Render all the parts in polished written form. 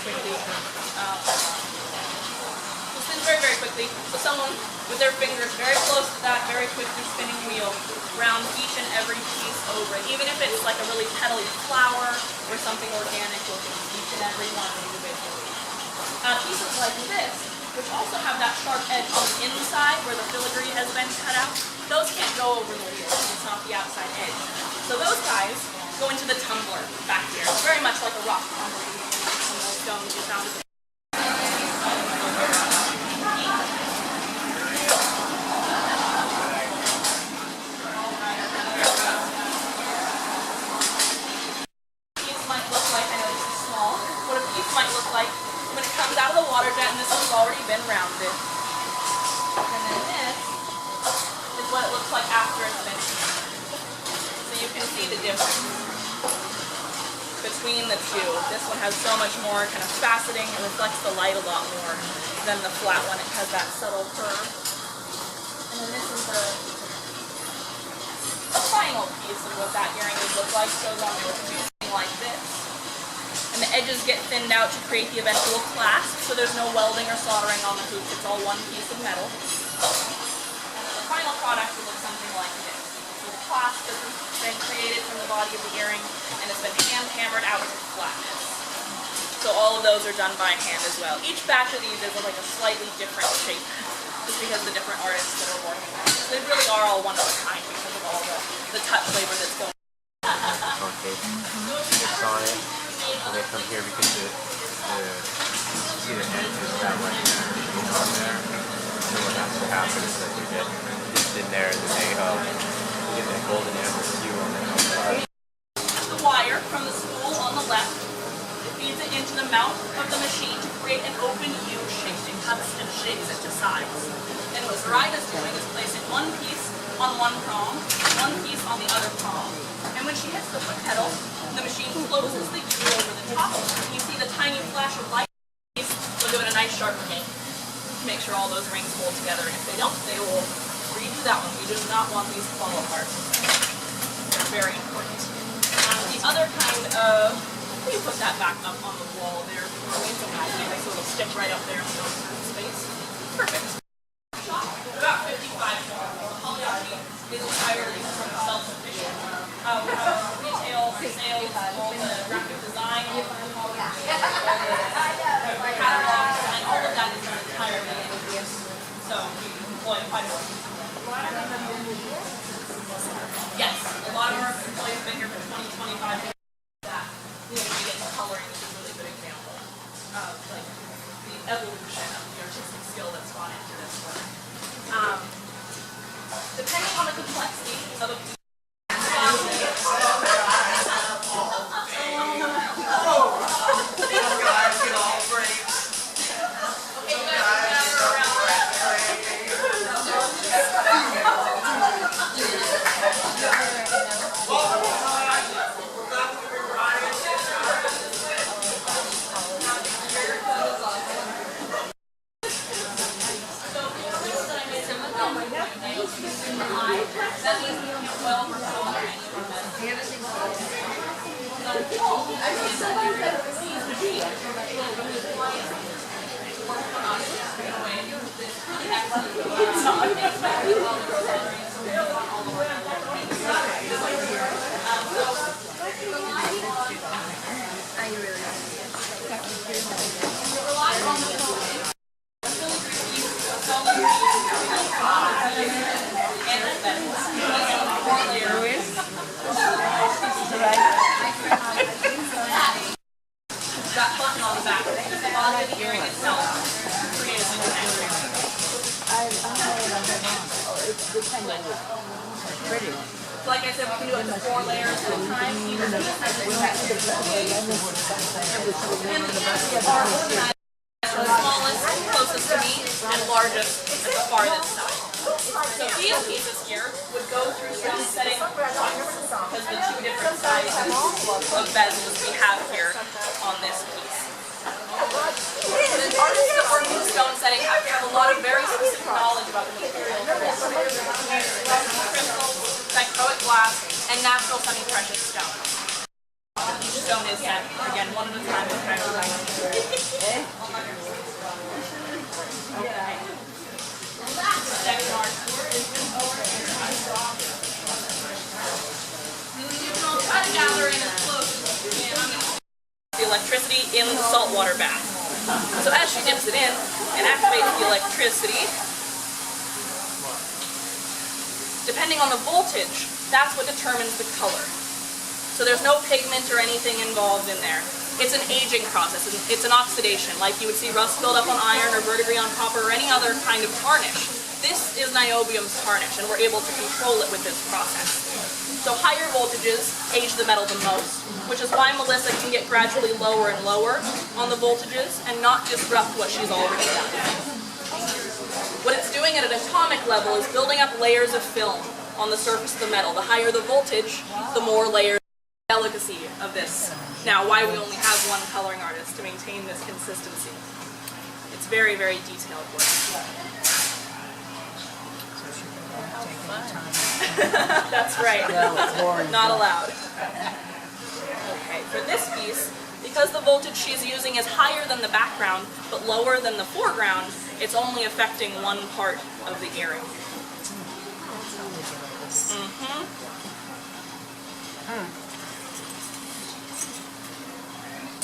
quickly. Spins very, very quickly. So someone with their fingers very close to that very quickly spinning wheel, round each and every piece over it. Even if it's like a really petally flower or something organic looking, each and every one individually. Pieces like this, which also have that sharp edge on the inside where the filigree has been cut out, those can't go over the wheel. It's not the outside edge. So those guys go into the tumbler back here. It's very much like a rock tumbler. Some of those stones you found at the when it comes out of the water jet, and this has already been rounded. And then this is what it looks like after it's been heated. So you can see the difference between the two. This one has so much more kind of faceting and reflects the light a lot more than the flat one. It has that subtle curve. And then this is the final piece of what that earring would look like. Goes on with something like this. And the edges get thinned out to create the eventual clasp, so there's no welding or soldering on the hoop. It's all one piece of metal. And then the final product will look something like this. So the clasp has been created from the body of the earring, and it's been hand-hammered out to flatness. So all of those are done by hand as well. Each batch of these is like a slightly different shape, just because of the different artists that are working on it. So they really are all one of a kind because of all the touch flavor that's going on. Okay. It's on it. So they come here because you see the edge is that like on there. So what has to happen is that you get this in there and then you get that golden amber hue on the outside. The wire from the spool on the left feeds it into the mouth of the machine to create an open U shape. It cuts and shapes it to size. And what Ryan is doing is placing one piece on one prong, one piece on the other prong. And when she hits the foot pedal, the machine closes the U over the top. You see the tiny flash of light. We'll give it a nice sharp hit to make sure all those rings hold together. And if they don't, they will redo that one. We do not want these to fall apart. They're very important. The other kind of, you put that back up on the wall there. It's a magnet, so it'll stick right up there in the space. Perfect. About 55 Yashi is entirely self-sufficient. Retail, sales, all the graphic design, all the catalogs, and all of that is done entirely in Mbps. So we employ quite a lot. Yes, a lot of our employees have been here for 20, 25 years. We get the coloring, which is a really good example of like the evolution of the artistic skill that's gone into this work. Depending on the complexity of a piece, that button on the back, the body of the earring itself created a connection. Like I said, we can do up to 4 layers at a time. And the smallest, closest to me, and largest at the farthest side. So these pieces here would go through stone setting twice, because the two different sizes of bezels we have here on this piece. The artists that work in stone setting have to have a lot of very specific knowledge about the material. Crystals, dichroic glass, and natural semi-precious stones. Each stone is set, again, one at a time. in the saltwater bath. So as she dips it in and activates the electricity, depending on the voltage, that's what determines the color. So there's no pigment or anything involved in there. It's an aging process. It's an oxidation, like you would see rust build up on iron or verdigris on copper or any other kind of tarnish. This is niobium's tarnish, and we're able to control it with this process. So higher voltages age the metal the most, which is why Melissa can get gradually lower and lower on the voltages and not disrupt what she's already done. What it's doing at an atomic level is building up layers of film on the surface of the metal. The higher the voltage, the more layers. Delicacy of this. Now, why we only have one coloring artist to maintain this consistency. It's very, very detailed work. That's right. Not allowed. Okay, for this piece, because the voltage she's using is higher than the background, but lower than the foreground, it's only affecting one part of the earring.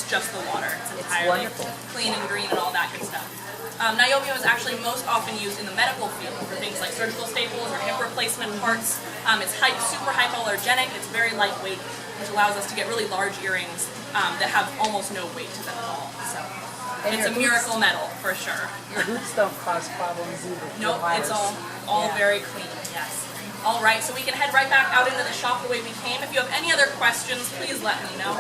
Just the water. It's entirely clean and green and all that good stuff. Niobium is actually most often used in the medical field for things like surgical staples or hip replacement parts. It's super hypoallergenic. It's very lightweight, which allows us to get really large earrings that have almost no weight to them at all. So it's a miracle metal for sure. Your hoops don't cause problems either. Nope, it's all very clean. Yes. All right, so we can head right back out into the shop the way we came. If you have any other questions, please let me know.